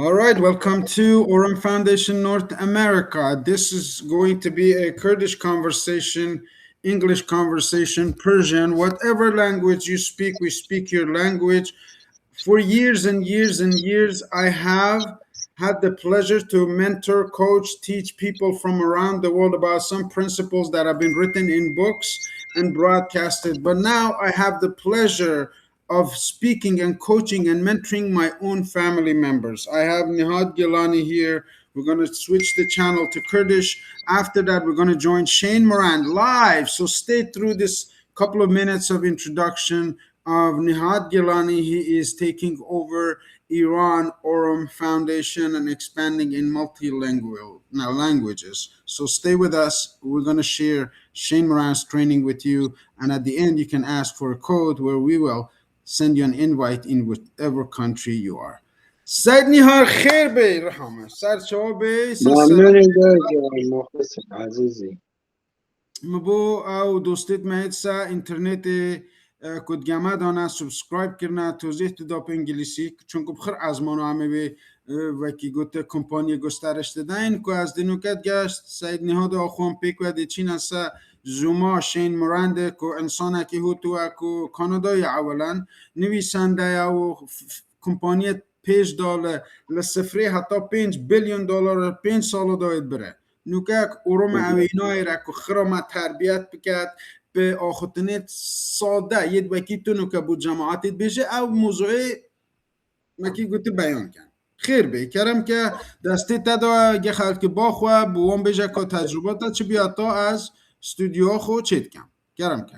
All right, welcome to Aurum Foundation North America. This is going to be a Kurdish conversation, English conversation, Persian, whatever language you speak, we speak your language. For years and years and years, I have had the pleasure to mentor, coach, teach people from around the world about some principles that have been written in books and broadcasted. But now I have the pleasure of speaking and coaching and mentoring my own family members. I have Nehad GIlany here. We're going to switch the channel to Kurdish. After that, we're going to join Shane Moran live. So stay through this couple of minutes of introduction of Nehad GIlany. He is taking over Iran Aurum Foundation and expanding in multilingual languages. So stay with us. We're going to share Shane Moran's training with you. And at the end, you can ask for a code where we will send you an invite in whatever country you are. سعید نیهار خیر بی رحمه سر شما بی ممنون دایی مخلص عزیزی مبو او دوستت مهید سا انترنت کدگمه دانه سبسکرایب کرنه توضیح دا په انگلیسی چون که بخیر از مانو همه بی وکی گوته کمپانی گسترش دادن که از دنوکت گشت سعید نیهاد آخوان پیک و دی چین هسته زوما شین مرانده که انسانه که هوتو اکو کانادای اولا نویسنده و کمپانی پیش داله لسفری حتی $5 billion 5 سال داید بره نوکک اوروم اوینای را که خرام تربیت بکد به آخوتنیت ساده ید وکی تو نوکه بود جماعتید بشه او موضوعی مکی گوتی بیان کن خیر بی کرم که دستی تدا گه خلق باخواه بوان بشه که تجربات چه بیاتا از استودیو خو چید کن کرم که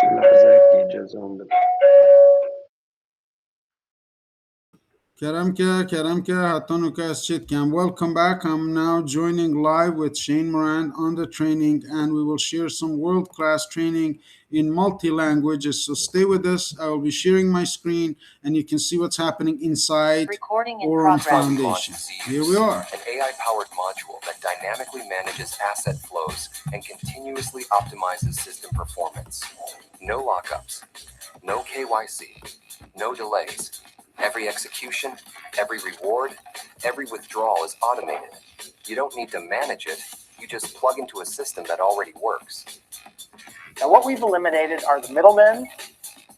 لحظه اجازه بده Karamka, Hatanuka Chitcam. Welcome back. I'm now joining live with Shane Moran on the training, and we will share some world-class training in multi-languages. So stay with us. I will be sharing my screen, and you can see what's happening inside Aurum Foundation. Here we are. An AI-powered module that dynamically manages asset flows and continuously optimizes system performance. No lockups, no KYC, no delays. Every execution, every reward, every withdrawal is automated. You don't need to manage it. You just plug into a system that already works. Now, what we've eliminated are the middlemen,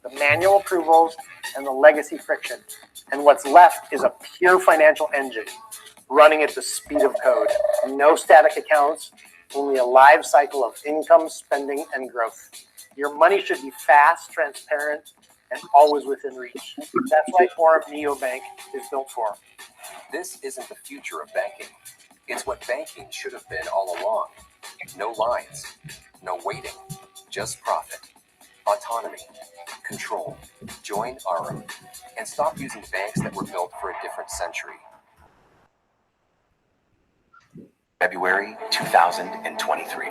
the manual approvals, and the legacy friction. And what's left is a pure financial engine running at the speed of code. No static accounts, only a live cycle of income, spending, and growth. Your money should be fast, transparent, and always within reach. That's why Aurum Neobank is built for. This isn't the future of banking. It's what banking should have been all along. No lines, no waiting, just profit, autonomy, control. Join Aurum and stop using banks that were built for a different century. February 2023.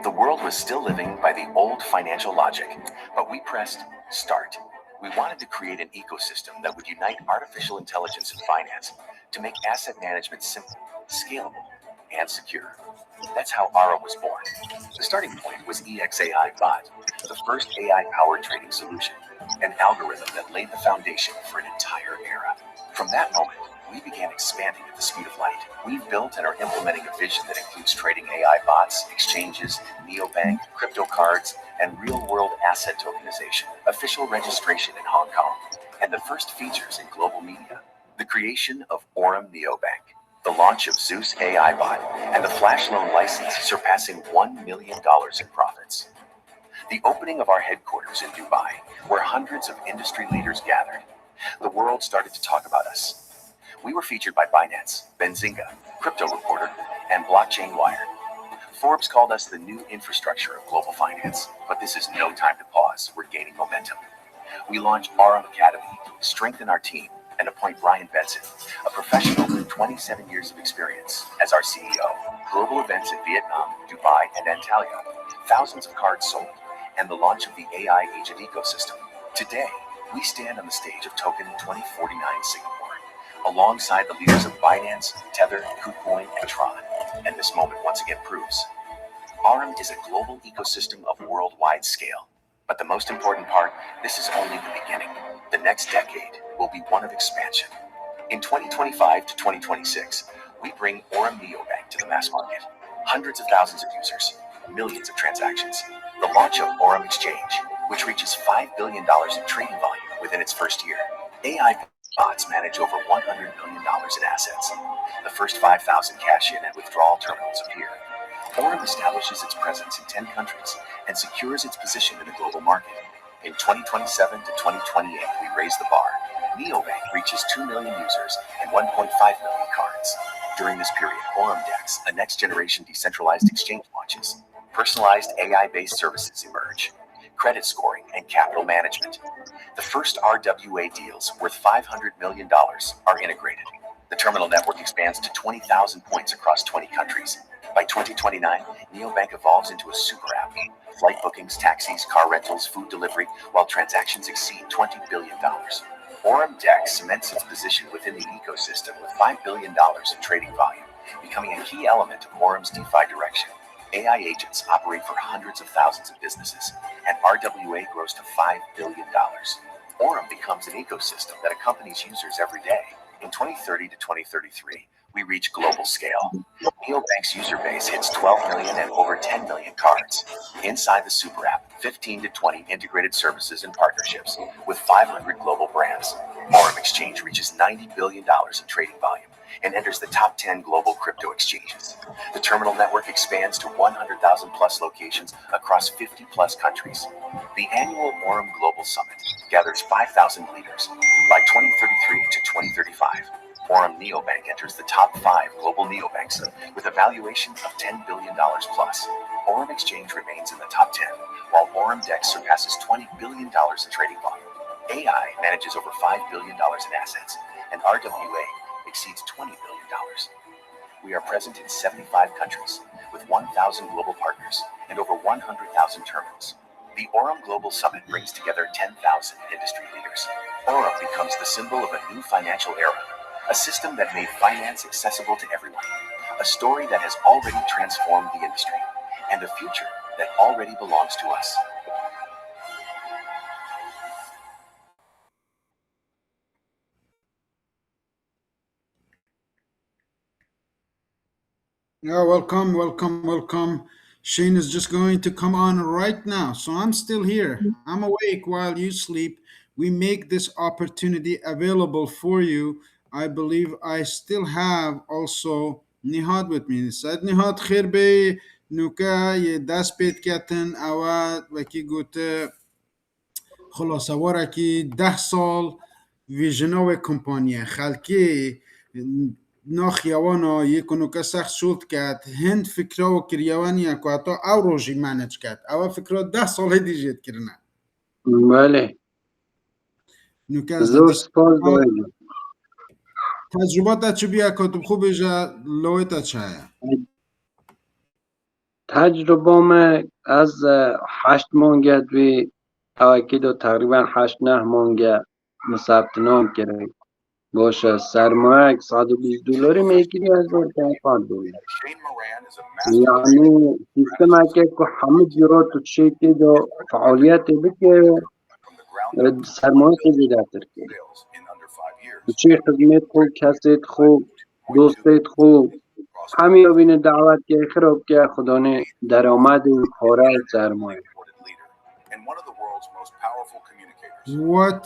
The world was still living by the old financial logic, but we pressed start. We wanted to create an ecosystem that would unite artificial intelligence and finance to make asset management simple, scalable, and secure. That's how Aurum was born. The starting point was EXAI Bot, the first AI-powered trading solution, an algorithm that laid the foundation for an entire era. From that moment, we began expanding at the speed of light. We've built and are implementing a vision that includes trading AI bots, exchanges, neobank, crypto cards, and real-world asset tokenization, official registration in Hong Kong, and the first features in global media. The creation of Aurum Neobank, the launch of Zeus AI Bot, and the flash loan license surpassing $1 million in profits. The opening of our headquarters in Dubai, where hundreds of industry leaders gathered. The world started to talk about us. We were featured by Binance, Benzinga, Crypto Reporter, and Blockchain Wire. Forbes called us the new infrastructure of global finance, but this is no time to pause. We're gaining momentum. We launched Aurum Academy, strengthen our team, and appoint Brian Benson, a professional with 27 years of experience, as our CEO. Global events in Vietnam, Dubai, and Antalya, thousands of cards sold, and the launch of the AI agent ecosystem. Today, we stand on the stage of Token 2049 Singapore, alongside the leaders of Binance, Tether, KuCoin, and Tron. And this moment once again proves Aurum is a global ecosystem of worldwide scale. But the most important part, this is only the beginning. The next decade will be one of expansion. In 2025 to 2026, we bring Aurum Neobank to the mass market. Hundreds of thousands of users, millions of transactions. The launch of Aurum Exchange, which reaches $5 billion in trading volume within its first year. AI bots manage over $100 million in assets. The first 5,000 cash-in and withdrawal terminals appear. Aurum establishes its presence in 10 countries and secures its position in the global market. In 2027 to 2028, we raise the bar. Neobank reaches 2 million users and 1.5 million cards. During this period, Aurum DEX, a next-generation decentralized exchange, launches. Personalized AI-based services emerge. Credit scoring and capital management. The first RWA deals worth $500 million are integrated. The terminal network expands to 20,000 points across 20 countries. By 2029, Neobank evolves into a super app. Flight bookings, taxis, car rentals, food delivery, while transactions exceed $20 billion. Aurum DEX cements its position within the ecosystem with $5 billion in trading volume, becoming a key element of Aurum's DeFi direction. AI agents operate for hundreds of thousands of businesses, and RWA grows to $5 billion. Aurum becomes an ecosystem that accompanies users every day. In 2030 to 2033, we reach global scale. Neobank's user base hits 12 million and over 10 million cards. Inside the super app, 15 to 20 integrated services and partnerships with 500 global brands. Aurum Exchange reaches $90 billion in trading volume and enters the top 10 global crypto exchanges. The terminal network expands to 100,000 plus locations across 50 plus countries. The annual Aurum Global Summit gathers 5,000 leaders. By 2033 to 2035, Aurum Neobank enters the top 5 global neobanks with a valuation of $10 billion plus. Aurum Exchange remains in the top 10, while Aurum DEX surpasses $20 billion in trading volume. AI manages over $5 billion in assets, and RWA exceeds $20 billion. We are present in 75 countries with 1,000 global partners and over 100,000 terminals. The Aurum Global Summit brings together 10,000 industry leaders. Aurum becomes the symbol of a new financial era, a system that made finance accessible to everyone, a story that has already transformed the industry, and a future that already belongs to us. Yeah, welcome. Shane is just going to come on right now. So I'm still here. I'm awake while you sleep. We make this opportunity available for you. I believe I still have also Nehad with me. Said Nehad خیر به نوکا یه دست پید کتن اواد وکی گوته خلاصه واره که 10 سال ویژنو کمپانیه خلکی ناخیوانا یکونو که سخت شد کرد هند فکره و کریوانی که حتی او روژی منج کرد او فکره 10 سال دیجید کرنه بله نوکه از زور دیس سپاس دارم. تجربات چه بیا کتب خوب ایجا لویتا چایه تجربه از 8 مانگه دوی اوکی دو تقریبا 8-9 مانگه ثبت نام کرد باشه سرمایه $120 میگیری از $5. یعنی سیستم که همه جرات تو چیتی دو فعالیت بکه سرمایه خیلی دفتر که چه خدمت خوب کسیت خوب دوستیت خوب همین بین دعوت که خراب که خدا نه درآمد و کاره سرمایه. What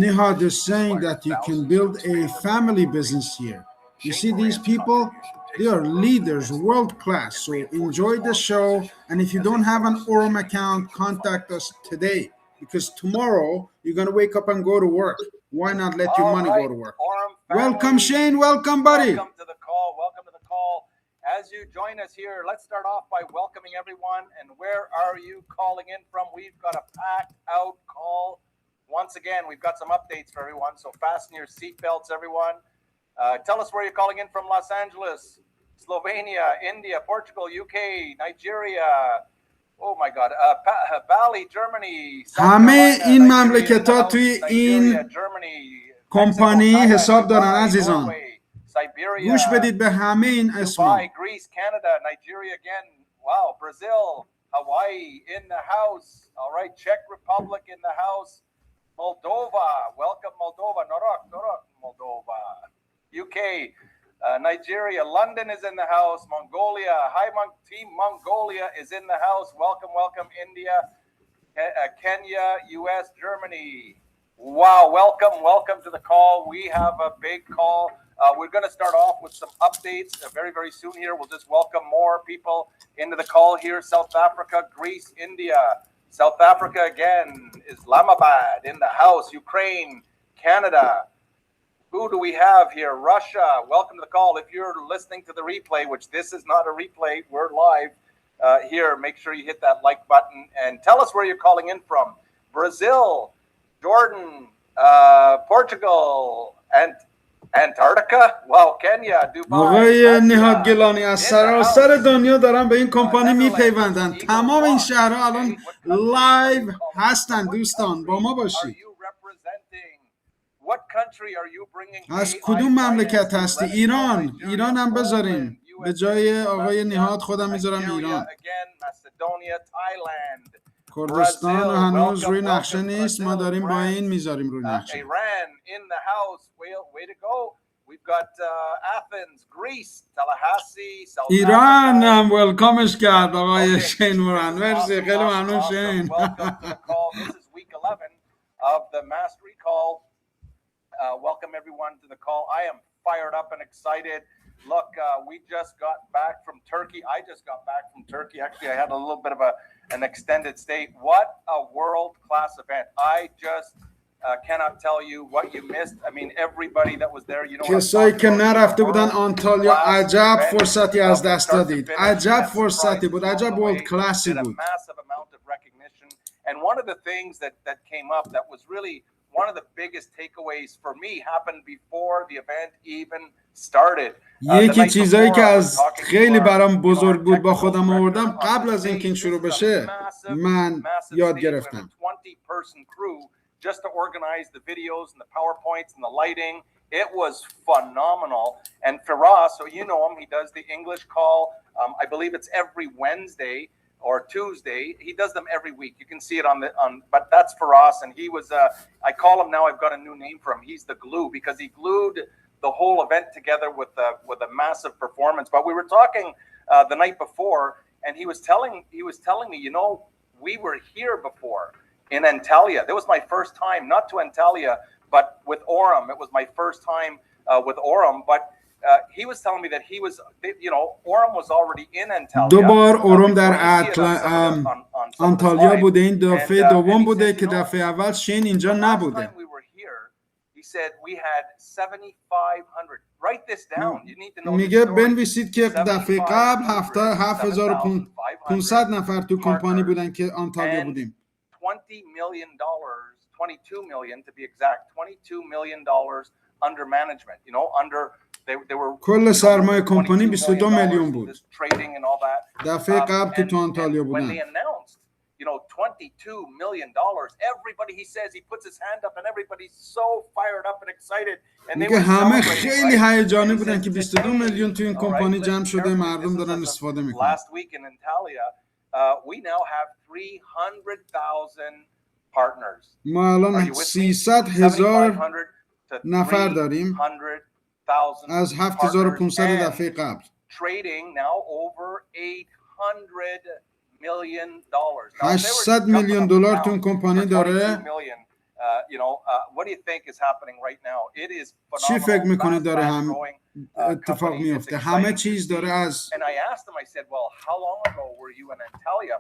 Nehad is saying that you can build a family business here. You see these people, they are leaders, world class. So enjoy the show. And if you don't have an Aurum account, contact us today because tomorrow you're going to wake up and go to work. Why not let your money go to work? Welcome, Shane. Welcome, buddy. Welcome to the call. Welcome to the call. As you join us here, let's start off by welcoming everyone. And where are you calling in from? We've got a packed out call. Once again, we've got some updates for everyone. So fasten your seatbelts, everyone. Tell us where you're calling in from. Los Angeles, Slovenia, India, Portugal, UK, Nigeria. Oh my God. Bali, Germany. همه این مملکت‌ها توی این کمپانی حساب دارن عزیزان. گوش بدید به همه این اسما. Greece, Canada, Nigeria again. Wow, Brazil, Hawaii in the house. All right, Czech Republic in the house. Moldova, welcome Moldova. Norok, Moldova. UK, Nigeria, London is in the house. Mongolia, hi, Team Mongolia is in the house. Welcome, India, Kenya, US, Germany. Wow, welcome to the call. We have a big call. We're going to start off with some updates very soon here. We'll just welcome more people into the call here. South Africa, Greece, India. South Africa again, Islamabad in the house, Ukraine, Canada. Who do we have here? Russia, welcome to the call. If you're listening to the replay, which this is not a replay, we're live here. Make sure you hit that like button and tell us where you're calling in from. Brazil, Jordan, Portugal, and Antarctica. Wow, Kenya, Dubai. آقای نهاد گیلانی از سراسر دنیا دارن به این کمپانی میپیوندن. تمام این شهرها الان لایو هستن. دوستان با ما باشید. از کدوم مملکت هستی؟ ایران هم بذاریم. به جای آقای نهاد خودم میذارم ایران. کردستان هنوز روی نقشه نیست، ما داریم با این میذاریم روی نقشه. ایران هم ولکامش کرد آقای شین موران. مرسی، خیلی ممنون شین. Welcome everyone to the call. I am fired up and excited. Look, we just got back from Turkey. I just got back from Turkey. Actually, I had a little bit of an extended stay. What a world-class event. I just cannot tell you what you missed. I mean, everybody that was there, you know. کسایی که نرفته بودن آنتالیا، عجب فرصتی از دست دادید. عجب فرصتی بود. عجب ورلد کلاسی بود. And one of the things that came up that was really one of the biggest takeaways for me happened before the event even started. یکی چیزایی که از خیلی برام بزرگ بود با خودم آوردم قبل از اینکه این شروع بشه من یاد گرفتم. Just to organize the videos and the PowerPoints and the lighting, it was phenomenal. And Firas, so you know him, he does the English call. I believe it's every Wednesday or Tuesday. He does them every week. You can see it but that's Firas, and he was I call him now, I've got a new name for him. He's the glue, because he glued the whole event together with a massive performance. But we were talking the night before, and he was telling me, you know, we were here before in Antalya. That was my first time, not to Antalya, but with Aurum. It was my first time with Aurum, but he was telling me that he was, you know, Aurum was already in Antalya. دوبار اورم در آنتالیا بوده. این دفعه دوم بوده که دفعه اول شین اینجا نبوده. He said we had 7,500. Write this down. You need to know. میگه بنویسید که دفعه قبل 7,500 نفر تو کمپانی بودن که آنتالیا بودیم. $20 million, 22 million to be exact, $22 million under management. You know, they were. کل سرمایه کمپانی 22 میلیون بود. Trading and all that. دفعه قبل تو آنتالیا بودن. When they announced, you know, $22 million, everybody, he says, he puts his hand up and everybody's so fired up and excited. میگه همه خیلی هیجانی بودن که 22 میلیون تو این کمپانی جمع شده، مردم دارن استفاده میکنن. Last week in Antalya, we now have 300,000 partners. ما الان 300,000 نفر داریم از 7,500 دفعه قبل. Trading now over $800 million. $800 میلیون دلار تو اون کمپانی داره. You know, what do you think is happening right now? It is phenomenal. چی فکر میکنی داره هم اتفاق میفته؟ همه چیز داره از. And I asked him, I said, well, how long ago were you in Antalya?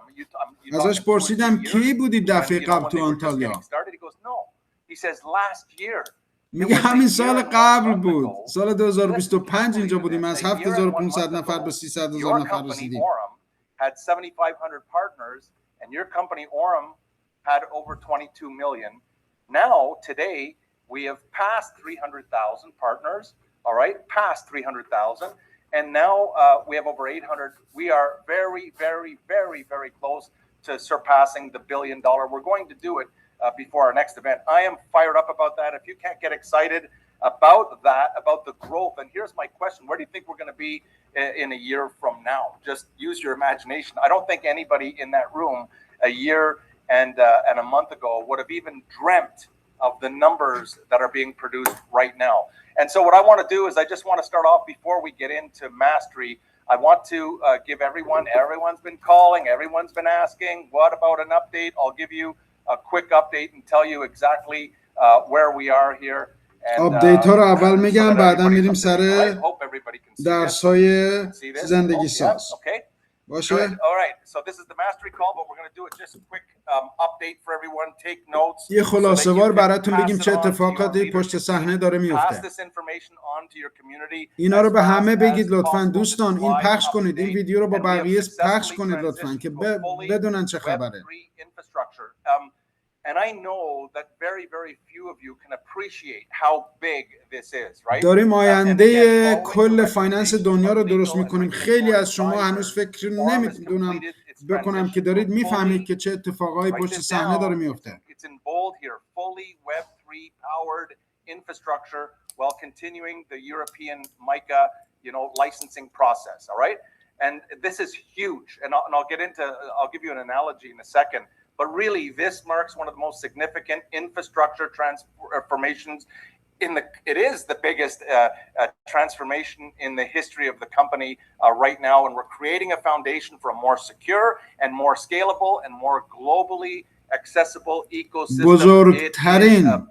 ازش پرسیدم کی بودی دفعه قبل تو آنتالیا؟ He goes, no. He says last year. میگه همین سال قبل بود. سال 2025 اینجا بودیم. از 7,500 نفر به 300,000 نفر رسیدیم. Had 7,500 partners, and your company Aurum had over 22 million. Now, today, we have passed 300,000 partners, all right, past 300,000, and now we have over 800. We are very, very, very, very close to surpassing the $1 billion. We're going to do it before our next event. I am fired up about that. If you can't get excited about that, about the growth, and here's my question, where do you think we're going to be in a year from now? Just use your imagination. I don't think anybody in that room a year and a month ago would have even dreamt of the numbers that are being produced right now. And so what I want to do is I just want to start off before we get into mastery. I want to give everyone's been calling, everyone's been asking, what about an update? I'll give you a quick update and tell you exactly where we are here. آپدیت ها رو اول میگم بعدا میریم سر درسای زندگی ساز. باشه؟ یه خلاصه وار براتون بگیم چه اتفاقاتی پشت صحنه داره میفته. اینا رو به همه بگید لطفاً دوستان، این پخش کنید، این ویدیو رو با بقیه پخش کنید لطفاً که بدونن چه خبره. And I know that very, very few of you can appreciate how big this is, right? داریم آینده کل فایننس دنیا رو درست میکنیم. خیلی از شما هنوز فکر نمیدونم بکنم که دارید میفهمید که چه اتفاقایی پشت صحنه داره میفته. It's in bold here, fully Web3 powered infrastructure while continuing the European MiCA, licensing process, all right? And this is huge. And I'll give you an analogy in a second. But really, this marks one of the most significant infrastructure transformations it is the biggest transformation in the history of the company right now. And we're creating a foundation for a more secure and more scalable and more globally accessible ecosystem. بزرگترین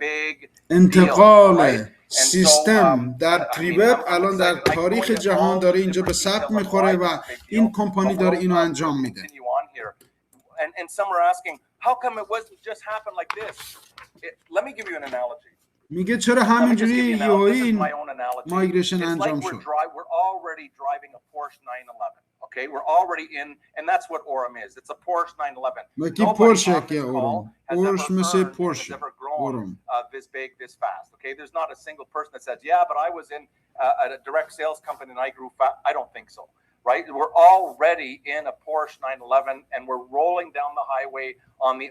انتقال سیستم در تریوب الان در تاریخ جهان داره اینجا به ثبت میخوره و این کمپانی داره اینو انجام میده. And some are asking, how come it wasn't just happen like this? Let me give you an analogy. میگه چرا همینجوری یهویی مایگریشن انجام شد؟ We're already driving a Porsche 911. Okay, we're already in, and that's what Aurum is. It's a Porsche 911. Nobody on this call has ever grown this big, this fast. Okay, there's not a single person that says, yeah, but I was in a direct sales company and I grew fast. I don't think so. Right? We're already in a Porsche 911 and we're rolling down the highway on the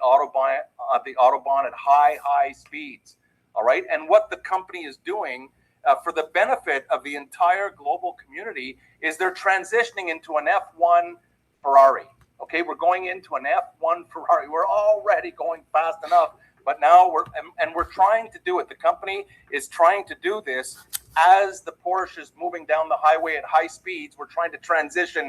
Autobahn at high speeds. All right? And what the company is doing for the benefit of the entire global community is they're transitioning into an F1 Ferrari. Okay? We're going into an F1 Ferrari. We're already going fast enough, but now we're trying to do it. The company is trying to do this. As the Porsche is moving down the highway at high speeds, we're trying to transition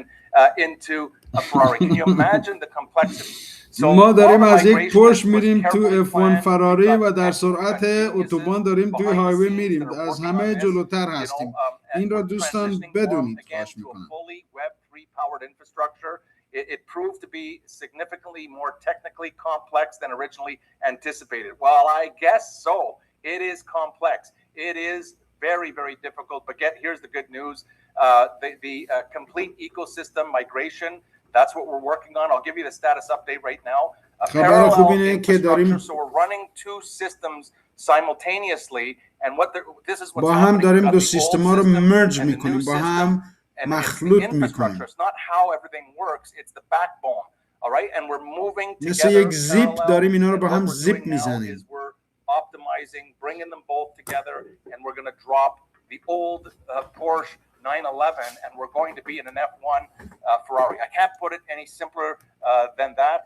into a Ferrari. Can you imagine the complexity? ما داریم از یک پورش میریم تو F1 فراری و در سرعت اتوبان داریم توی هایوی میریم. از همه جلوتر هستیم. این را دوستان بدونید. خواهش میکنم. It proved to be significantly more technically complex than originally anticipated. Well, I guess so. It is complex. It is very, very difficult. But here's the good news. The complete ecosystem migration, that's what we're working on. I'll give you the status update right now. Parallel infrastructure. So we're running two systems simultaneously. And this is what's happening. داریم دو سیستما رو مرج میکنیم. با هم مخلوط میکنیم. It's not how everything works. It's the backbone. All right? And we're moving together. مثل یک زیپ داریم اینا رو با هم زیپ میزنیم. Optimizing, bringing them both together, and we're going to drop the old Porsche 911, and we're going to be in an F1 Ferrari. I can't put it any simpler than that.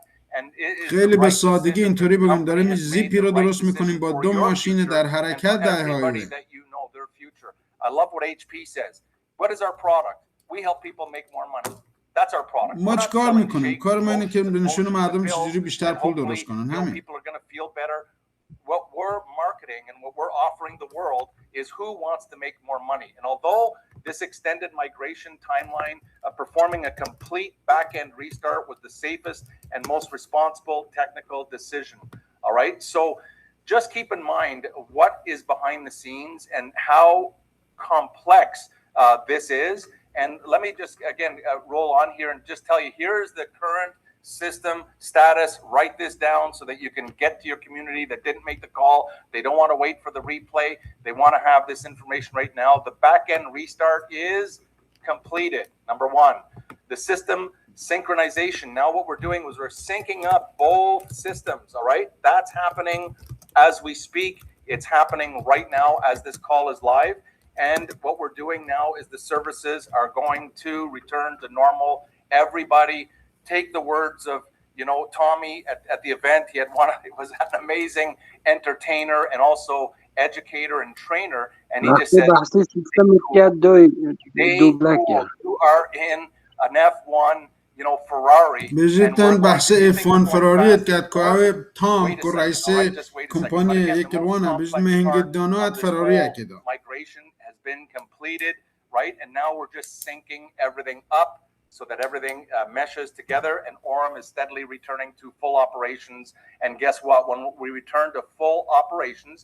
خیلی به سادگی اینطوری بگم داریم زیپی رو درست میکنیم با دو ماشین در حرکت در هایوی. I love what HP says. What is our product? We help people make more money. That's our product. ما چیکار میکنیم؟ کار ما اینه که نشون مردم چجوری بیشتر پول درست کنن. همین. What we're marketing and what we're offering the world is who wants to make more money. And although this extended migration timeline, performing a complete back-end restart was the safest and most responsible technical decision. All right? So just keep in mind what is behind the scenes and how complex this is. And let me just, again, roll on here and just tell you, here's the current system status. Write this down so that you can get to your community that didn't make the call. They don't want to wait for the replay. They want to have this information right now. The back-end restart is completed. Number one, the system synchronization. Now what we're doing is we're syncing up both systems, all right? That's happening as we speak. It's happening right now as this call is live. And what we're doing now is the services are going to return to normal. Everybody take the words of, you know, Tommy at the event, he was an amazing entertainer and also educator and trainer. And he just وقتی said, بحث سیستم کرد "Hey, دو بلک cool, کرد you are in an F1, you know, Ferrari, and بجیتن we're going بحث to you think افوان we're going فراریت fast کرد in که Oregon? تام Wait a کو second, رئیس all right, just wait a second. کمپانی But again, the یکی most روانه بیش complex مهنگ part دانات of this فراریه whole که migration has been completed, right? And now we're just syncing everything up so that everything meshes together, and Aurum is steadily returning to full operations. And guess what? When we return to full operations,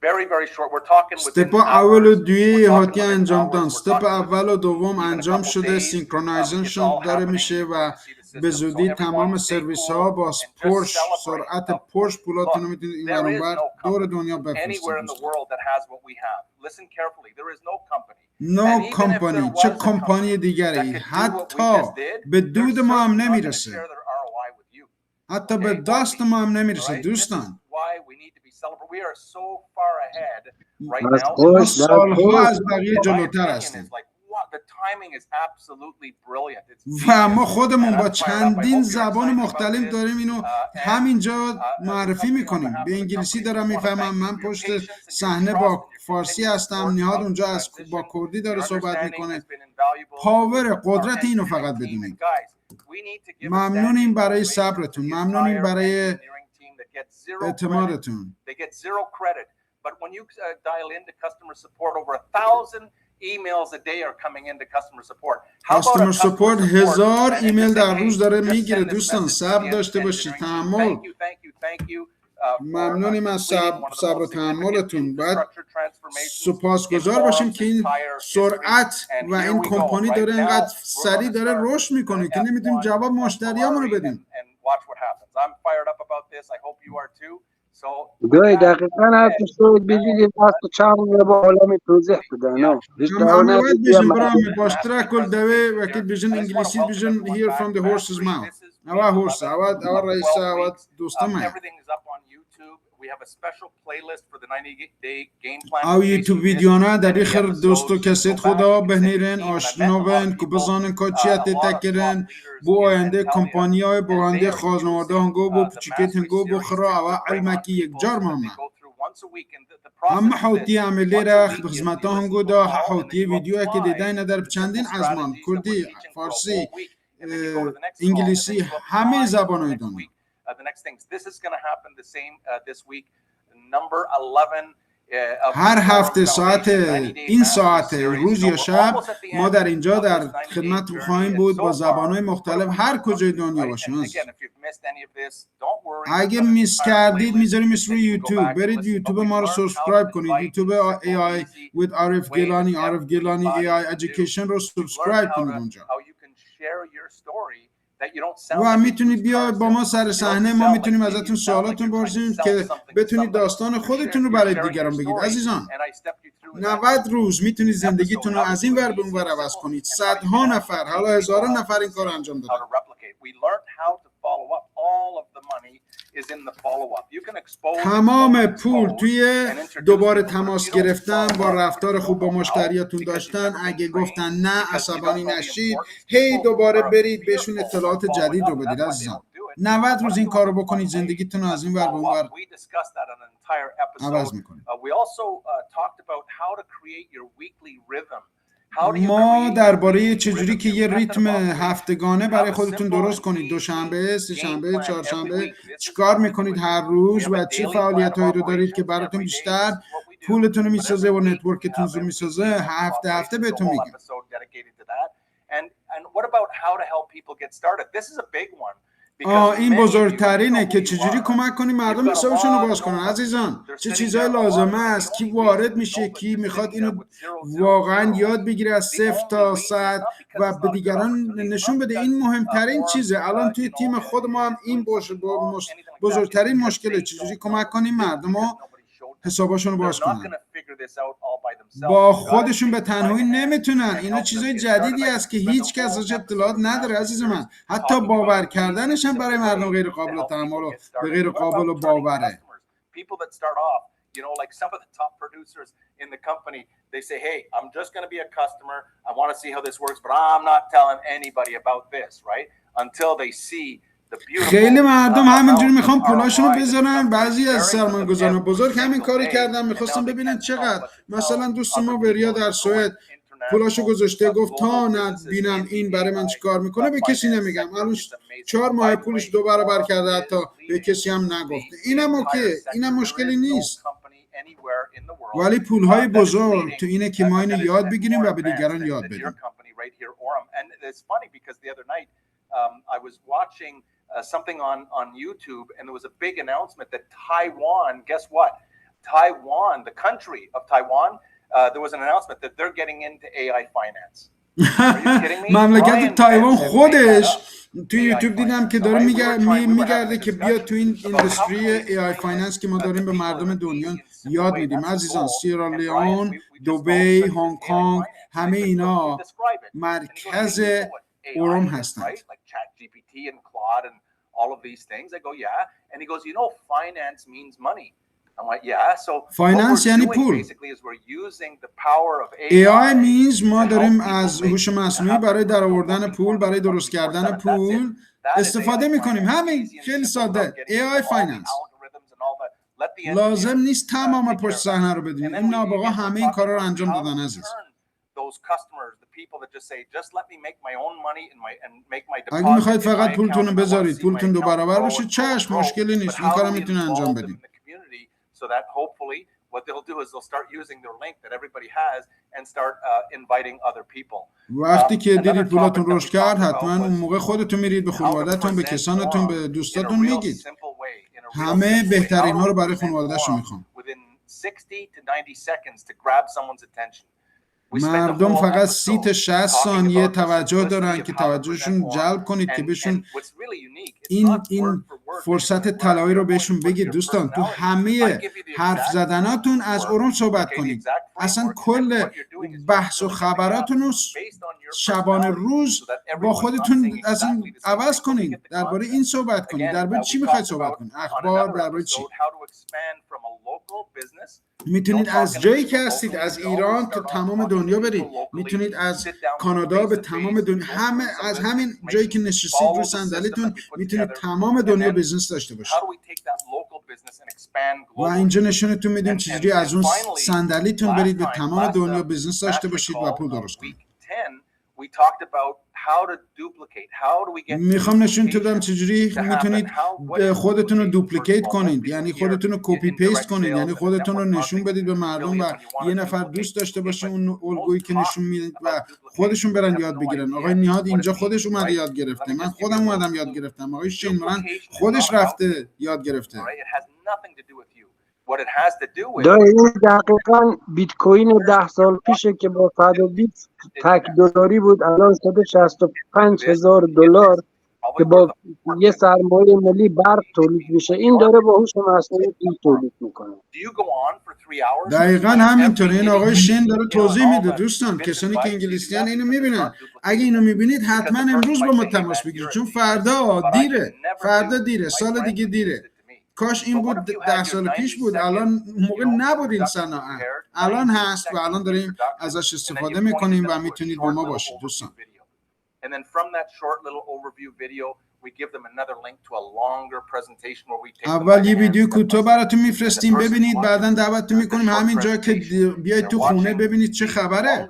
very, very short, we're talking within استپ اول و hours, دویه we're talking هاتی within انجام hours, دان we're استپ talking اول و within دوم even a انجام couple شده days. It's سینکرونایزیشن all داره happening. میشه You're و going to see the به system. So زودی تمام everyone stay سرویس cool ها باز and just پرش celebrate. سرعت Of پرش course, پولاتون رو look, میتونید این there is ور no دور company دنیا بفرستید anywhere in the دوستان. world that has what we have. Listen carefully. There is no company. نو And even if there کمپانی was چه a کمپانی company that دیگری could do what we حتی just did, به they're دود ما هم certainly not going to نمیرسه، share their ROI with you. حتی به Okay, or دست me. ما هم All نمیرسه right? This is دوستان. why we need to be celebrating. We are so far ahead right از now. ما خوش در سالها خوش از بقیه My جلوتر opinion هستیم is like, what? The timing is absolutely brilliant. It's و ما genius. خودمون And با I'm fired up. I چندین hope you're زبان excited about مختلف this. داریم اینو And همینجا as a معرفی company, on میکنیم. behalf به of the انگلیسی company, we دارم just want to میفهمم، thank you من for your پشت patience and your صحنه trust با and your فارسی continued هستم، support نهاد throughout the اونجا با transition. کردی Your داره صحبت understanding میکنه. has been invaluable. پاور Our قدرت اینو فقط engineering team, and بدونید. guys, we need to give a ممنونیم standing برای ovation to صبرتون، the ممنونیم entire برای engineering team that gets zero credit. اعتمادتون. They get zero credit. But when you dial into customer support, over 1,000 emails a day are coming into customer support. How about a کاستمر customer سپورت support هزار and ایمیل just saying, در hey, روز داره just میگیره send this دوستان. message to صبر the داشته باشید، engineering team. تحمل. Thank you for ممنونیم از completing one of the صبر و most significant تحملتون. باید infrastructure transformations in سپاسگزار باشیم Aurum's که این entire history. سرعت And و here این we go. کمپانی Right داره now, اینقدر we're سریع going to داره start رشد میکنه the که نمیتونیم F1 جواب مشتریامونو Ferrari بدیم. and watch what happens. I'm fired up about this. I hope you are too. So with دوی that, دقیقا حرف شد بجید دست چند با عالمی توضیح بدن هیچ I'm دارونه aware بیا vision مردم برام باشترا کل دوی وکیل vision انگلیسی vision hear from the horse's mouth. اوا horse اوا رئیس اوا دوستم. Everything is up on YouTube. We have a special playlist for the 90-day game plan. او یوتیوب ویدیونا در اخر دوستو کسید خدا بهنیرن آشناون که بزانن که چیت تکرن بو آینده کمپانیای بو آینده خازنواده هنگو بو پچیکت هنگو بو خرا و علمکی یک جار ماما هم حوتی عملی را خدمت هنگو دا حوتی ویدیو که دیدن در چندین ازمان کردی فارسی انگلیسی همه زبانهای دنیا. The next things. This is going to happen the same this week. Number 11 هر هفته ساعت این ساعت روز یا شب ما در اینجا در خدمت خواهیم بود با زبانهای مختلف هر کجای دنیا باشیم. اگه میس کردید میذاریمش روی یوتیوب، برید یوتیوب ما رو سابسکرایب کنید. یوتیوب AI with Arif GIlany، Arif GIlany AI Education رو سابسکرایب کنید اونجا و میتونید بیاید با ما سر صحنه. ما میتونیم ازتون سوالاتون بپرسیم که بتونید داستان خودتون رو برای دیگران بگید. عزیزان 90 روز میتونید زندگیتون رو از این ور به اون ور عوض کنید. صدها نفر حالا هزاران نفر این کار انجام دادن. تمام پول توی دوباره تماس گرفتن، با رفتار خوب با مشتریاتون داشتن. اگه گفتن نه عصبانی نشید، هی دوباره برید بهشون اطلاعات جدید رو بدید. عزیزان 90 روز این کار رو بکنید، زندگیتون رو از این ور به اون ور عوض میکنید. ما درباره چجوری که یه ریتم هفتگانه برای خودتون درست کنید، دوشنبه، سه‌شنبه، چهارشنبه چیکار میکنید هر روز و چه فعالیتایی رو دارید که براتون بیشتر پولتون رو میسازه و نتورکتون رو میسازه. هفته بهتون میگم. این بزرگترینه که چجوری کمک کنیم مردم حسابشون رو باز کنن. عزیزان چه چیزای لازمه است، کی وارد میشه، کی میخواد اینو واقعا یاد بگیره از 0 تا 100 و به دیگران نشون بده. این مهمترین چیزه. الان توی تیم خود ما هم این بزرگترین مشکله، چجوری کمک کنیم مردم رو حسابشون رو باز کنن. با خودشون به تنهایی نمیتونن. اینا چیزای جدیدی است که هیچ کس ازش اطلاعات نداره. عزیز من حتی باور کردنش هم برای مردم غیر قابل تحمل و غیر قابل باوره. You know, like some of the top producers in the company, they say, hey, I'm just going to be a customer. I want to see how this works, but I'm not telling anybody about this, right? Until they see خیلی مردم همینجوری میخوان پولاشونو بذارن. بعضی از سرمایه‌گذاران بزرگ همین کاری کردن، میخواستن ببینن چقدر. مثلا دوست ما وریا در سوئد پولاشو گذاشته، گفت تا نبینم این برای من چیکار میکنه به کسی نمیگم. الان 4 ماه پولش 2 برابر کرده، حتی به کسی هم نگفته. اینم اوکی، اینم مشکلی نیست. ولی پولهای بزرگ تو اینه که ما اینو یاد بگیریم و به دیگران یاد بدیم. I was watching something on YouTube, and there was a big announcement that Taiwan, guess what? Taiwan, the country of Taiwan, there was an announcement that they're getting into AI finance. مملکت تایوان خودش تو یوتیوب دیدم که داره میگرده که بیا تو این اندستری ای آی فایننس که ما داریم به مردم دنیا یاد میدیم. عزیزان، سیرالیون، دبی، هنگ کنگ، همه اینا مرکز اوروم هستند. فایننس یعنی پول. AI means ما داریم از هوش مصنوعی برای درآوردن پول، برای درست کردن پول استفاده میکنیم. همین، خیلی ساده. AI فایننس. لازم نیست تمام پشت صحنه رو بدونیم. این نابغا همه این کارا رو انجام دادن عزیز. اگه میخواید فقط پولتون رو بذارید پولتون 2 برابر بشه، چشم، مشکلی نیست، این کارا میتونه انجام بدیم. So that hopefully what they'll do is they'll start using their link that everybody has and start inviting other people. وقتی که دیدید پولاتون رشد کرد، حتما اون موقع خودتون میرید به خانواده‌تون، به کسانتون، به دوستاتون میگید. همه بهترین ها رو برای خانواده‌شون میخوام. مردم فقط 30 تا 60 ثانیه توجه دارن که توجهشون جلب کنید که بهشون این فرصت طلایی رو بهشون بگید. دوستان، تو همه حرف زدناتون از اوروم صحبت کنید. اصلا کل بحث و خبراتون رو شبانه روز با خودتون اصلا عوض کنید. درباره این صحبت کنید. درباره چی میخواید صحبت کنید؟ اخبار، درباره چی؟ میتونید از جایی که هستید، از ایران تا تمام دنیا برید. میتونید از کانادا به تمام دنیا، همه از همین جایی که نشستید رو صندلیتون میتونید تمام دنیا بیزنس داشته باشید. و اینجا نشونتون میدیم چجوری از اون صندلیتون برید به تمام دنیا بیزنس داشته باشید و پول درست کنید. میخوام نشون بدم چجوری میتونید خودتون رو دوپلیکیت کنید، یعنی خودتون رو کپی پیست کنید، یعنی خودتون رو نشون بدید به مردم و یه نفر دوست داشته باشه اون الگویی که نشون میدید و خودشون برن یاد بگیرن. آقای نیهاد اینجا خودش اومده یاد گرفته، من خودم اومدم یاد گرفتم، آقای شینمران خودش رفته یاد گرفته. این دقیقاً بیت کوین 10 سال پیشه که با 120 تک دلاری بود، الان شده $65,000 که با یه سرمایه ملی برق تولید میشه. این داره با هوش مصنوعی پول تولید میکنه. دقیقاً همینطوره. این آقای شین داره توضیح میده. دوستان، کسانی که انگلیسیان اینو میبینن، اگه اینو میبینید حتما امروز با ما تماس بگیرید، چون فردا دیره، سال دیگه دیره. کاش این بود 10 سال پیش بود، الان موقع نبود این صنایع، الان هست و الان داریم ازش استفاده میکنیم و میتونید با ما باشید دوستان. اول یه ویدیو کوتاه براتون میفرستیم ببینید، بعداً دعوتتون میکنیم همین جا که بیاید تو خونه ببینید چه خبره.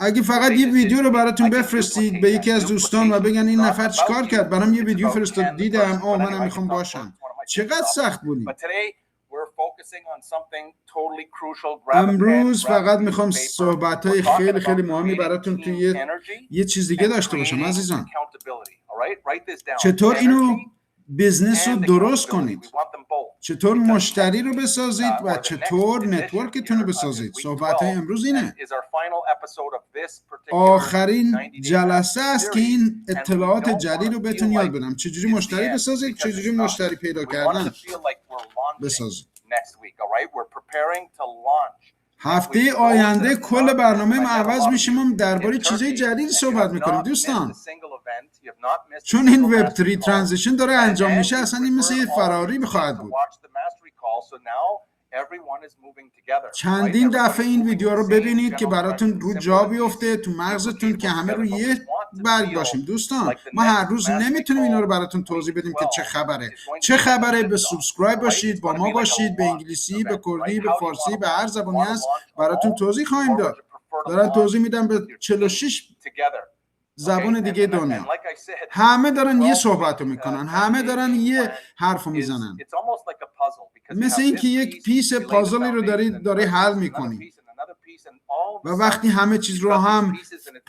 اگه فقط یه ویدیو رو براتون بفرستید به یکی از دوستان و بگن این نفر چیکار کرد، برام یه ویدیو فرستاد دیدم، منم میخوام باشم، چقدر سخت بودیم. امروز فقط میخوام صحبت‌های خیلی خیلی مهمی براتون توی یه چیز دیگه داشته باشم عزیزان. چطور اینو بیزنس رو درست کنید، چطور مشتری رو بسازید و چطور نتورکتون رو بسازید. صحبت‌های امروز اینه. آخرین جلسه است که این اطلاعات جدید رو بهتون یاد بدم، چجوری مشتری بسازید، چجوری مشتری پیدا کردن بسازید. هفته آینده کل برنامه ما عوض میشه، ما درباره چیزای جدید صحبت میکنیم دوستان، چون این وب 3 ترانزیشن داره انجام میشه، اصلا این مثل یه فراری خواهد بود. everyone is moving together. چندین دفعه این ویدیو رو ببینید که براتون رو جا بیفته تو مغزتون که همه روی یه برگ باشیم. دوستان ما هر روز نمیتونیم اینا رو براتون توضیح بدیم که چه خبره. چه خبره؟ به سابسکرایب باشید، با ما باشید، به انگلیسی، به کردی، به فارسی، به هر زبانی هست براتون توضیح خواهیم داد. دارن توضیح میدن به 46 زبان دیگه دنیا. همه دارن یه صحبت رو میکنن، همه دارن یه حرف رو میزنن. مثل این که یک پیس پازلی رو داری حل میکنی و وقتی همه چیز رو هم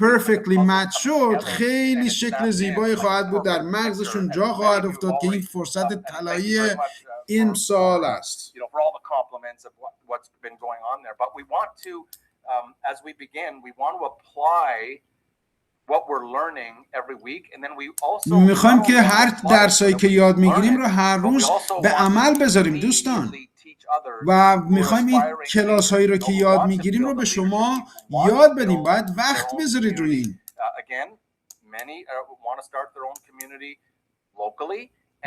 perfectly match شد خیلی شکل زیبایی خواهد بود، در مغزشون جا خواهد افتاد که این فرصت طلایی این سال است. As we begin, we want to apply what we're learning every week, and then we also میخوایم که هر درسایی که یاد میگیریم رو هر روز به عمل بذاریم دوستان، و میخوایم این کلاس هایی رو که یاد میگیریم رو به شما یاد بدیم. باید وقت بذارید روی این.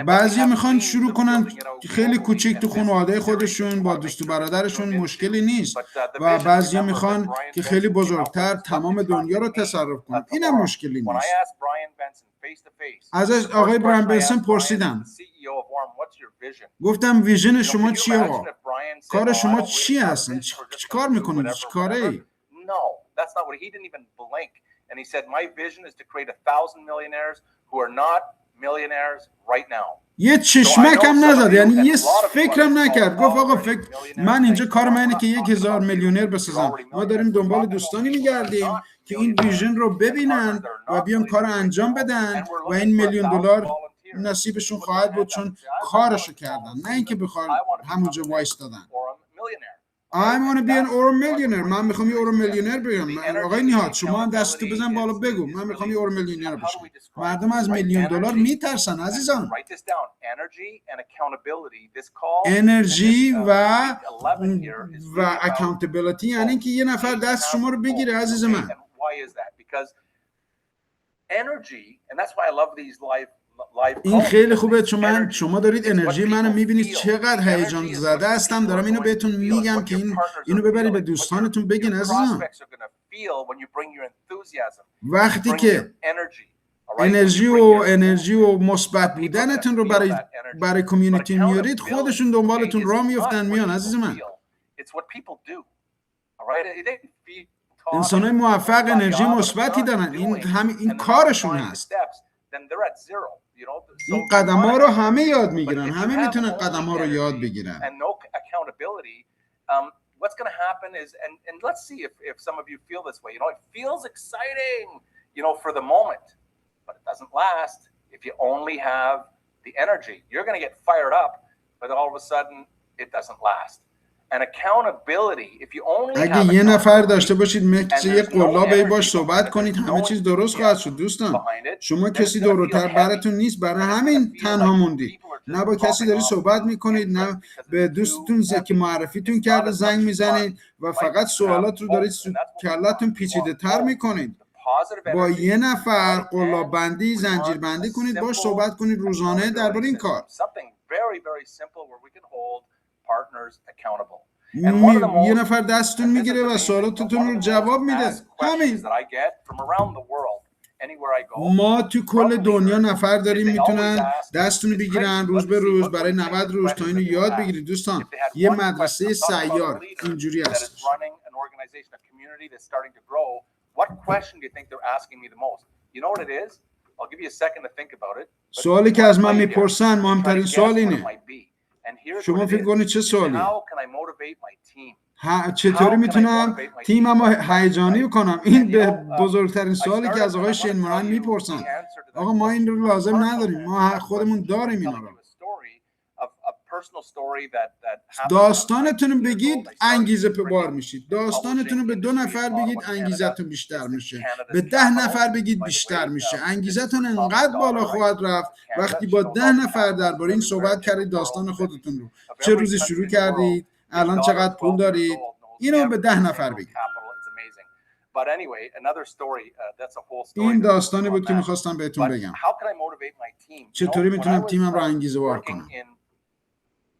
بعضی میخوان شروع کنن خیلی کوچیک تو خانواده خودشون با دوست و برادرشون، مشکلی نیست، و بعضی میخوان که خیلی بزرگتر تمام دنیا رو تصرف کنن، اینم مشکلی نیست. ازش آقای براین بنسن پرسیدم، گفتم ویژن شما چیه آقا؟ کار شما چی هستن؟ چی کار میکنید؟ چی کاره ای؟ And he said, my vision is to create 1,000 millionaires who are not millionaires right now. یه چشمک هم نزد، یعنی یه فکرم نکرد. گفت آقا من اینجا کار من اینه که 1,000 میلیونر بسازم. ما داریم دنبال دوستانی میگردیم که این ویژن رو ببینن و بیان کار انجام بدن و این $1,000,000 نصیبشون خواهد بود چون کارشو کردن، نه اینکه بخواد همونجا وایستادن. I want to be an Aurum millionaire. من میخوام یه Aurum millionaire بگم. آقای نهاد شما هم دستتو بزن بالا بگو من میخوام یه Aurum millionaire بشم. مردم از $1,000,000 میترسن عزیزان. انرژی و accountability یعنی که یه نفر دست شما رو بگیره عزیز من. این خیلی خوبه چون شما دارید انرژی منو میبینید چقدر هیجان زده هستم، دارم اینو بهتون میگم که اینو ببرید به دوستانتون بگین عزیزان. وقتی که انرژی و مثبت بودنتون رو برای کامیونیتی میارید خودشون دنبالتون راه میافتن میان عزیز من. انسانای موفق انرژی مثبتی دارن، این کارشون هست. این قدم‌ها رو همه یاد میگیرن، همه میتونن قدم‌ها رو یاد بگیرن. What's going to happen is, and let's see if some of you feel this way. It feels exciting, for the moment, but it doesn't last. If you only have the energy, you're going to get fired up, but all of a sudden, it doesn't last. اگه یه نفر داشته باشید مثل یه قلابی باش صحبت کنید همه چیز درست خواهد شد. دوستان شما کسی دوروتر براتون نیست، برای همین تنها موندید. نه با کسی دارید صحبت میکنید، نه به دوستتون که معرفیتون کرده زنگ میزنید و فقط سوالات رو دارید کلاتون پیچیده تر میکنید. با یه نفر قلاب بندی زنجیر بندی کنید، باش صحبت کنید روزانه درباره این کار. یه نفر دستتون میگیره و سوالاتتون رو جواب میده. همین. ما تو کل دنیا نفر داریم میتونن دستتون بگیرن روز به روز برای 90 روز تا اینو یاد بگیرید. دوستان یه مدرسه سیار اینجوری هست. سوالی که از من میپرسن مهمترین سوال اینه. شما فکر کنید چه سوالی؟ چطوری میتونم تیممو هیجانی کنم؟ این به بزرگترین سوالی که از آقای شینموران میپرسن. آقا ما این رو لازم نداریم، ما خودمون داریم اینا رو. داستانتون رو بگید انگیزه بار میشید. داستانتون رو به 2 نفر بگید انگیزتون بیشتر میشه. به 10 نفر بگید بیشتر میشه. انگیزتون انقدر بالا خواهد رفت وقتی با 10 نفر درباره این صحبت کردید داستان خودتون رو. چه روزی شروع کردید؟ الان چقدر پول دارید؟ اینو به 10 نفر بگید. این داستانی بود که میخواستم بهتون بگم. چطوری میتونم تیمم رو انگیزه وار کنم؟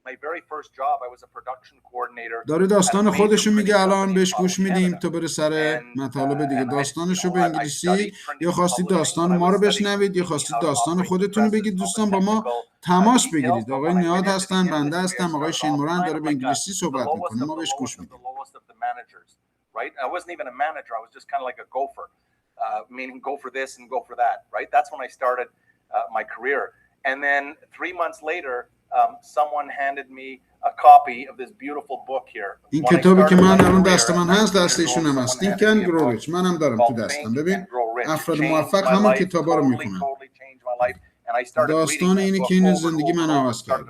my very first job, I was a production coordinator. داره داستان خودشو میگه، الان بهش گوش میدیم تا بره سر مطالب دیگه. داستانشو به انگلیسی، یا خواستید داستان ما رو بشنوید یا خواستید داستان خودتون رو بگید. دوستان با ما تماس بگیرید. آقای نهاد هستن، بنده هستم، آقای شین مورند داره به انگلیسی صحبت میکنه، ما بهش گوش میدیم. Right? I wasn't even a manager. I was just kind of like a gopher, meaning go for this and go for that. Right? That's when I started my career. And then 3 months later, someone handed me a copy of this beautiful book here. این کتابی که من الان دست من هست دست ایشون هم هست. Think and Grow Rich. منم دارم تو دستم. ببین افراد موفق همون کتابا رو میخونن. داستان اینه که این زندگی من عوض کرد.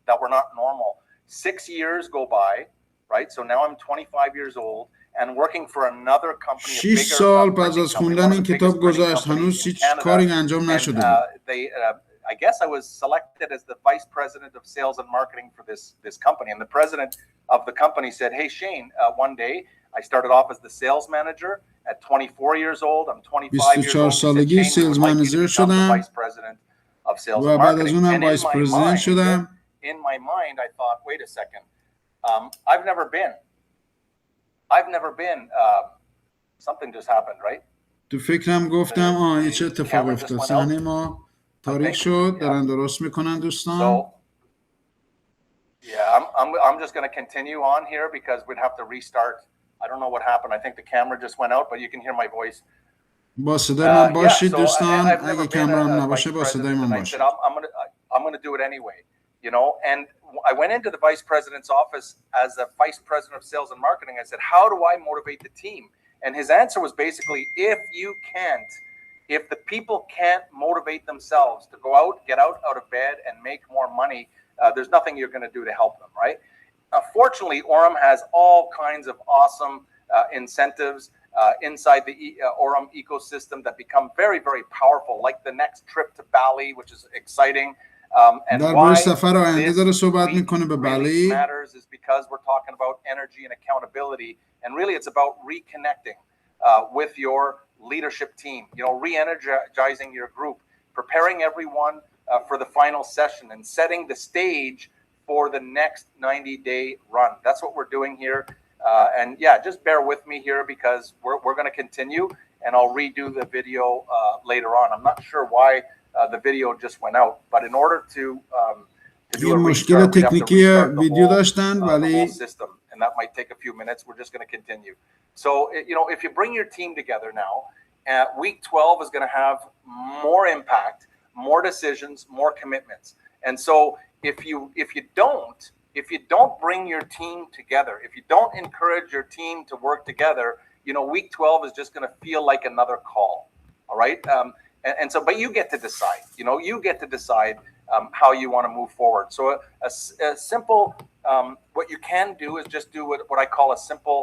That were not normal. 6 years go by, right? So now I'm 25 years old and working for another company. 6 سال بعد از خوندن این کتاب گذشت، هنوز هیچ کاری انجام نشده بود. I guess I was selected as the vice president of sales and marketing for this company. And the president of the company said, "Hey Shane, one day I started off as the sales manager at 24 years old. I'm 25 years old. سالگی سیلز منیجر شدم vice president of sales و and بعد از marketing." اونم وایس پرزیدنت شدم. In my mind, I thought, wait a second, I've never been. Something just happened, right? تو فکرم گفتم چه اتفاقی افتاد؟ صحنه ما تاریک شد. دارن درست میکنن دوستان. So, yeah, I'm just going to continue on here because we'd have to restart. I don't know what happened. I think the camera just went out, but you can hear my voice. با صدای من باشید دوستان. اگه کامرام نباشه با صدای من باشید. I'm going to do it anyway, you know. And I went into the vice president's office as a vice president of sales and marketing. I said, how do I motivate the team? And his answer was basically, if the people can't motivate themselves to go out, get out of bed and make more money, there's nothing you're going to do to help them, right? Fortunately, Aurum has all kinds of awesome incentives inside the Aurum ecosystem that become very, very powerful, like the next trip to Bali, which is exciting. And why this really matters is because we're talking about energy and accountability, and really it's about reconnecting with your leadership team, you know, re-energizing your group, preparing everyone for the final session and setting the stage for the next 90-day run. That's what we're doing here. And yeah, just bear with me here because we're going to continue, and I'll redo the video later on. I'm not sure why the video just went out, but in order to do a مشکل restart, we have to تکنیکی restart the ویدیو whole, داشتن ولی whole system, and that might take a few minutes. We're just going to continue. So, you know, if you bring your team together now, week 12 is going to have more impact, more decisions, more commitments. And so if you don't bring your team together, if you don't encourage your team to work together, you know, week 12 is just going to feel like another call. All right. And so, but you get to decide, you know, you get to decide how you want to move forward. So a simple, what you can do is just do what I call a simple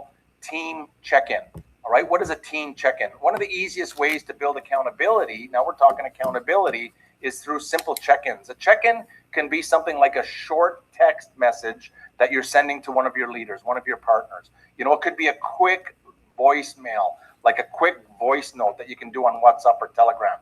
team check-in. All right. What is a team check-in? One of the easiest ways to build accountability, now we're talking accountability, is through simple check-ins. A check-in can be something like a short text message that you're sending to one of your leaders, one of your partners. You know, it could be a quick voicemail, like a quick voice note that you can do on WhatsApp or Telegram,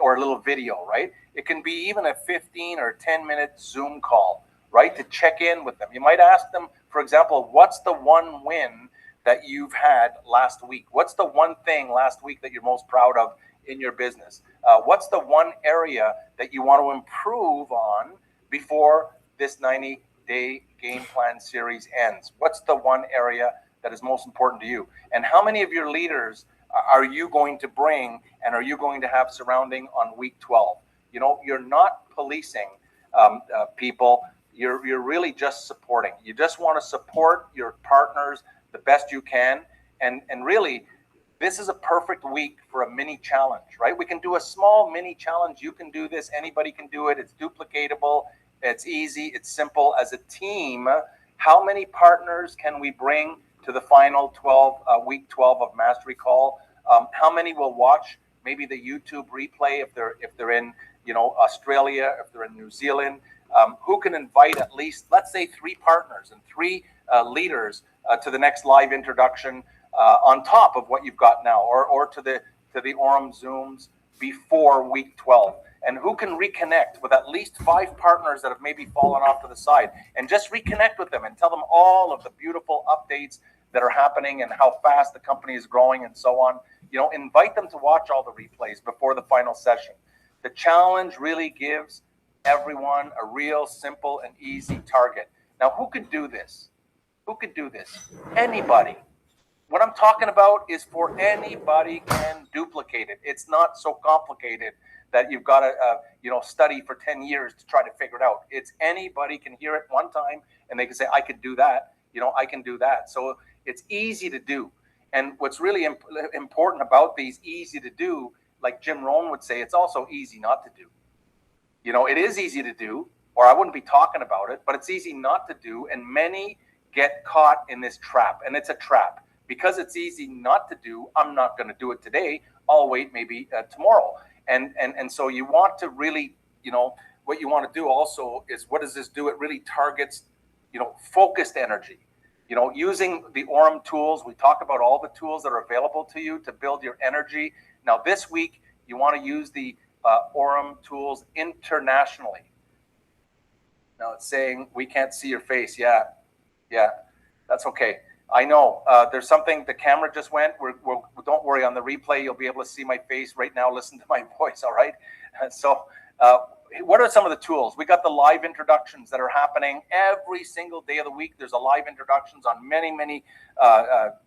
or a little video, right? It can be even a 15 or 10-minute Zoom call, right? To check in with them. You might ask them, for example, what's the one win that you've had last week? What's the one thing last week that you're most proud of in your business? What's the one area that you want to improve on before this 90-day game plan series ends? What's the one area that is most important to you? And how many of your leaders are you going to bring and are you going to have surrounding on week 12? You know, you're not policing people. You're really just supporting. You just want to support your partners the best you can. And really, this is a perfect week for a mini challenge, right? We can do a small mini challenge. You can do this. Anybody can do it. It's duplicatable. It's easy. It's simple. As a team, how many partners can we bring to the final week 12 of Mastery Call? How many will watch maybe the YouTube replay if they're in, you know, Australia, if they're in New Zealand? Who can invite at least, let's say, 3 partners and 3 leaders to the next live introduction on top of what you've got now, or to the Aurum Zooms before week 12. and who can reconnect with at least 5 partners that have maybe fallen off to the side, and just reconnect with them and tell them all of the beautiful updates that are happening and how fast the company is growing and so on. You know, invite them to watch all the replays before the final session. The challenge really gives everyone a real simple and easy target. Now, who could do this? Who could do this? Anybody. What I'm talking about is for anybody can duplicate it. It's not so complicated that you've got to study for 10 years to try to figure it out. It's anybody can hear it one time and they can say, I could do that. I can do that. So it's easy to do. And what's really important about these easy to do, like Jim Rohn would say, it's also easy not to do. It is easy to do, or I wouldn't be talking about it, but it's easy not to do. And many get caught in this trap, and it's a trap. Because it's easy not to do, I'm not going to do it today. I'll wait maybe tomorrow. And so you want to really, what you want to do also is, what does this do? It really targets, focused energy. Using the Aurum tools, we talk about all the tools that are available to you to build your energy. Now, this week, you want to use the Aurum tools internationally. Now, it's saying we can't see your face. Yeah, that's okay. I know there's something, the camera just went. Don't worry, on the replay, you'll be able to see my face right now. Listen to my voice, all right? So what are some of the tools? We got the live introductions that are happening every single day of the week. There's a live introductions on many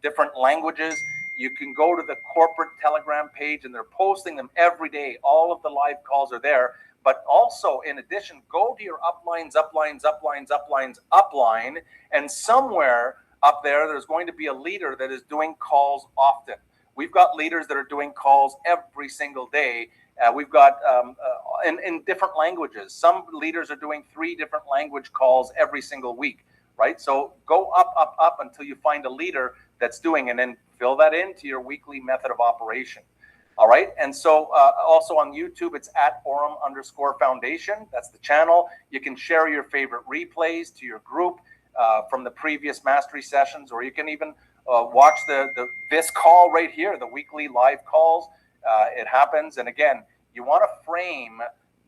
different languages. You can go to the corporate Telegram page, and they're posting them every day. All of the live calls are there. But also, in addition, go to your upline, and somewhere up there, there's going to be a leader that is doing calls often. We've got leaders that are doing calls every single day. We've got in different languages. Some leaders are doing 3 different language calls every single week, right? So go up until you find a leader that's doing, and then fill that into your weekly method of operation. All right. And so also on YouTube, it's at Aurum_Foundation. That's the channel. You can share your favorite replays to your group from the previous mastery sessions, or you can even watch this call right here, the weekly live calls. It happens. And again, you want to frame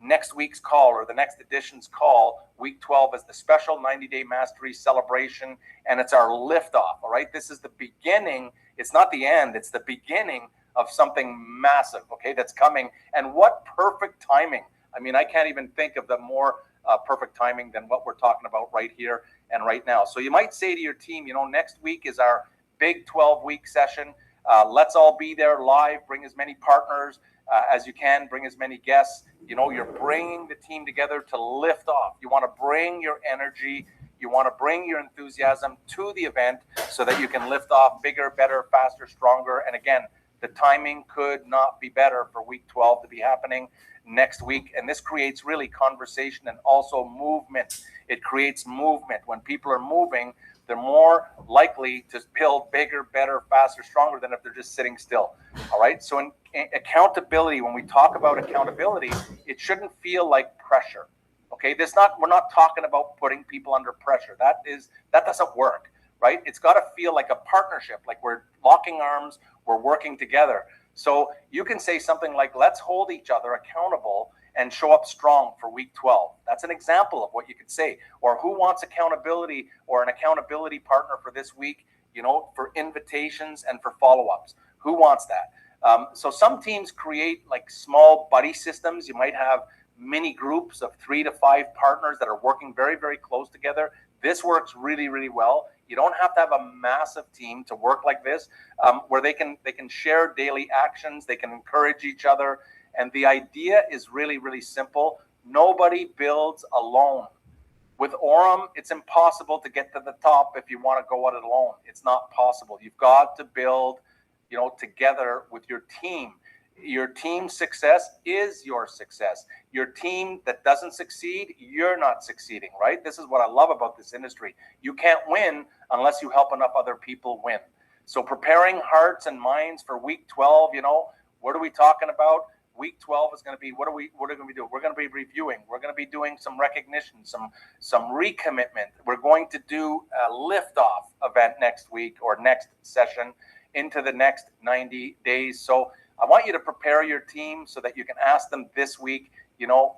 next week's call or the next edition's call, week 12, as the special 90-day mastery celebration. And it's our liftoff. All right. This is the beginning. It's not the end. It's the beginning of something massive, okay, that's coming. And what perfect timing. I mean, I can't even think of the more perfect timing than what we're talking about right here and right now. So you might say to your team, next week is our big 12-week session. Let's all be there live. Bring as many partners as you can. Bring as many guests. You're bringing the team together to lift off. You want to bring your energy. You want to bring your enthusiasm to the event so that you can lift off bigger, better, faster, stronger. And again, the timing could not be better for week 12 to be happening next week. And this creates really conversation and also movement. It creates movement. When people are moving, they're more likely to build bigger, better, faster, stronger than if they're just sitting still. All right. So in accountability, when we talk about accountability, it shouldn't feel like pressure. Okay. We're not talking about putting people under pressure. That doesn't work. Right? It's got to feel like a partnership, like we're locking arms, we're working together. So you can say something like, let's hold each other accountable and show up strong for week 12. That's an example of what you could say. Or who wants accountability or an accountability partner for this week, for invitations and for follow-ups? Who wants that? So some teams create like small buddy systems. You might have mini groups of 3 to 5 partners that are working very, very close together. This works really, really well. You don't have to have a massive team to work like this, where they can share daily actions. They can encourage each other. And the idea is really, really simple. Nobody builds alone. With Aurum, it's impossible to get to the top if you want to go at it alone. It's not possible. You've got to build, together with your team. Your team's success is your success. Your team that doesn't succeed, you're not succeeding, right? This is what I love about this industry. You can't win unless you help enough other people win. So preparing hearts and minds for week 12, what are we talking about? Week 12 is going to be, what are we going to be doing? We're going to be reviewing. We're going to be doing some recognition, some recommitment. We're going to do a liftoff event next week or next session into the next 90 days. So I want you to prepare your team so that you can ask them this week,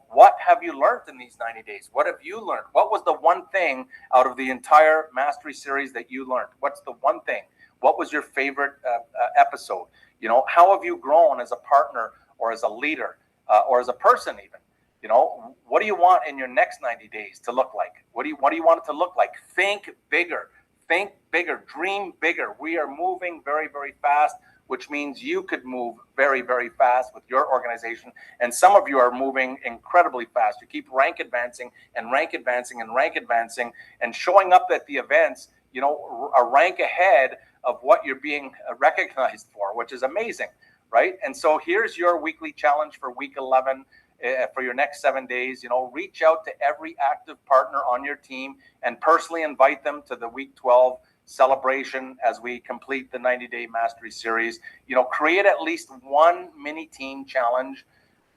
what have you learned in these 90 days? What have you learned? What was the one thing out of the entire Mastery series that you learned? What's the one thing? What was your favorite episode? How have you grown as a partner or as a leader or as a person even? What do you want in your next 90 days to look like? What do you want it to look like? Think bigger, dream bigger. We are moving very, very fast, which means you could move very, very fast with your organization. And some of you are moving incredibly fast. You keep rank advancing and rank advancing and rank advancing and showing up at the events, a rank ahead of what you're being recognized for, which is amazing, right? And so here's your weekly challenge for week 11. For your next 7 days, reach out to every active partner on your team and personally invite them to the week 12 celebration as we complete the 90-day mastery series. Create at least one mini team challenge.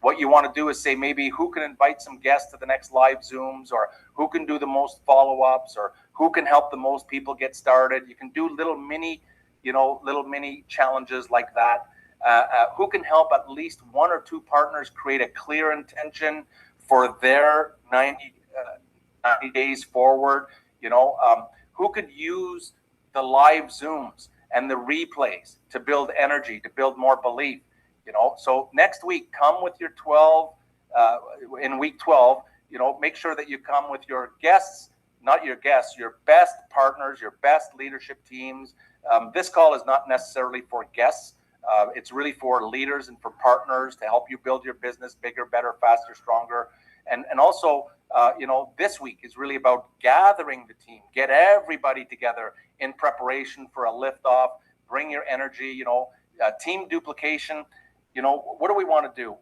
What you want to do is say maybe who can invite some guests to the next live Zooms, or who can do the most follow-ups, or who can help the most people get started. You can do little mini challenges like that. Who can help at least one or two partners create a clear intention for their 90 days forward? Who could use the live Zooms and the replays to build energy, to build more belief? So next week, come with your 12, in week 12, make sure that you come with your guests, not your guests, your best partners, your best leadership teams. This call is not necessarily for guests. It's really for leaders and for partners to help you build your business bigger, better, faster, stronger. And also, this week is really about gathering the team, get everybody together in preparation for a liftoff, bring your energy, team duplication. What do we want to do?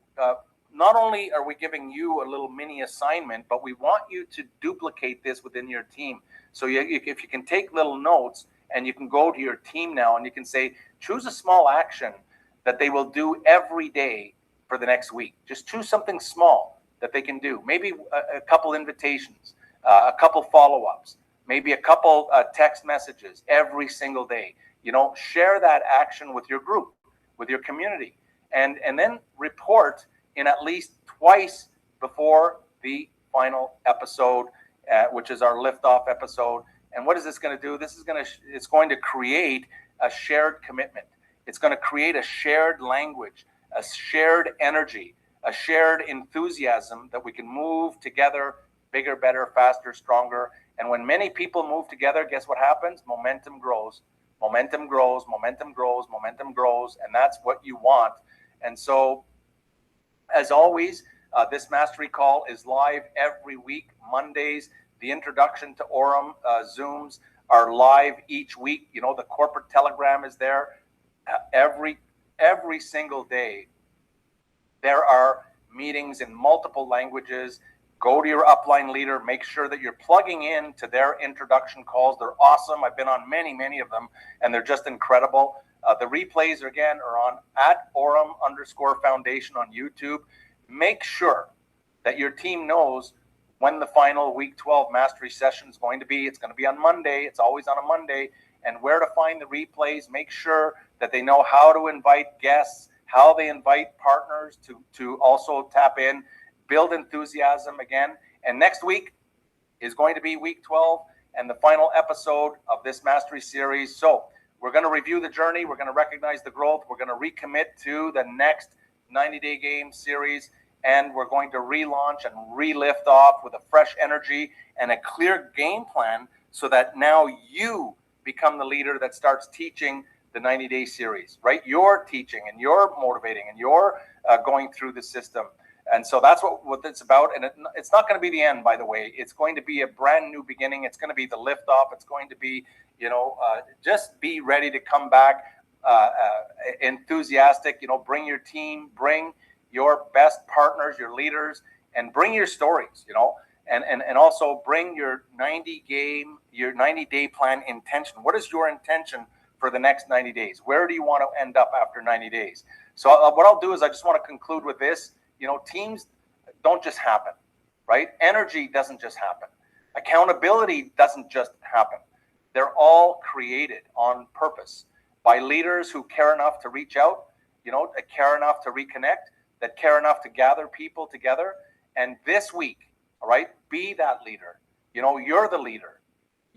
Not only are we giving you a little mini assignment, but we want you to duplicate this within your team. So if you can take little notes, and you can go to your team now and you can say, choose a small action that they will do every day for the next week. Just choose something small that they can do. Maybe a couple invitations, a couple follow-ups, maybe a couple text messages every single day. Share that action with your group, with your community, and then report in at least twice before the final episode, which is our liftoff episode. And what is this going to do? It's going to create a shared commitment. It's going to create a shared language, a shared energy, a shared enthusiasm that we can move together, bigger, better, faster, stronger. And when many people move together, guess what happens? Momentum grows, momentum grows, momentum grows, momentum grows. And that's what you want. And so, as always, this mastery call is live every week, Mondays. The introduction to Aurum Zooms are live each week. The corporate telegram is there every single day. There are meetings in multiple languages. Go to your upline leader. Make sure that you're plugging in to their introduction calls. They're awesome. I've been on many of them, and they're just incredible. The replays are on @Aurum_Foundation on YouTube. Make sure that your team knows when the final week 12 mastery session is going to be. It's going to be on Monday. It's always on a Monday. And where to find the replays. Make sure that they know how to invite guests, how they invite partners to also tap in, build enthusiasm again. And next week is going to be week 12 and the final episode of this mastery series. So we're going to review the journey. We're going to recognize the growth. We're going to recommit to the next 90-day game series. And we're going to relaunch and relift off with a fresh energy and a clear game plan so that now you become the leader that starts teaching the 90-day series, right? You're teaching and you're motivating and you're going through the system. And so that's what it's about. And it's not going to be the end, by the way. It's going to be a brand new beginning. It's going to be the liftoff. It's going to be, just be ready to come back enthusiastic, bring your team, bring your best partners, your leaders, and bring your stories, and also bring your 90-day plan intention. What is your intention for the next 90 days? Where do you want to end up after 90 days? So what I'll do is I just want to conclude with this. Teams don't just happen, right? Energy doesn't just happen. Accountability doesn't just happen. They're all created on purpose by leaders who care enough to reach out, that care enough to reconnect, that care enough to gather people together, And this week, all right, be that leader. You know, you're the leader.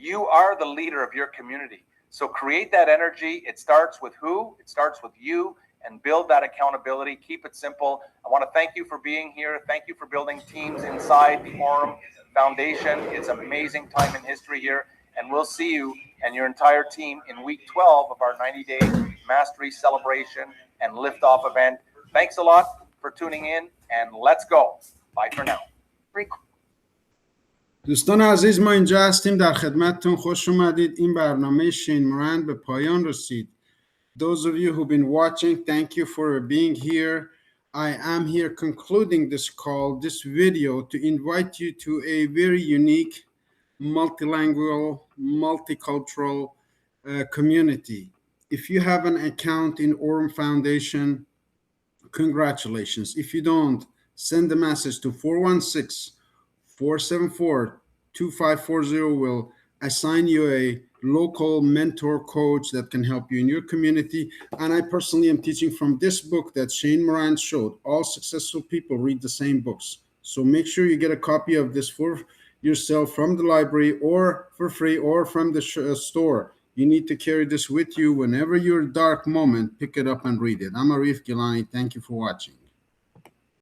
You are the leader of your community. So create that energy. It starts with who? It starts with you, and build that accountability. Keep it simple. I want to thank you for being here. Thank you for building teams inside the Aurum Foundation. It's an amazing time in history here. And we'll see you and your entire team in week 12 of our 90-day mastery celebration and liftoff event. Thanks a lot for tuning in, and let's go. Bye for now. دوستان عزیز، ما اینجا هستیم در خدمتتون. خوش اومدید. این برنامه شین مورند به پایان رسید. Those of you who've been watching, thank you for being here. I am here concluding this call, this video, to invite you to a very unique, multilingual, multicultural community. If you have an account in Aurum Foundation, congratulations. If you don't, send a message to 416-474-2540. We'll assign you a local mentor coach that can help you in your community. And I personally am teaching from this book that Shane Moran showed. All successful people read the same books. So make sure you get a copy of this for yourself from the library, or for free, or from the store. You need to carry this with you whenever you're in a dark moment. Pick it up and read it. I'm Arif GIlany. Thank you for watching.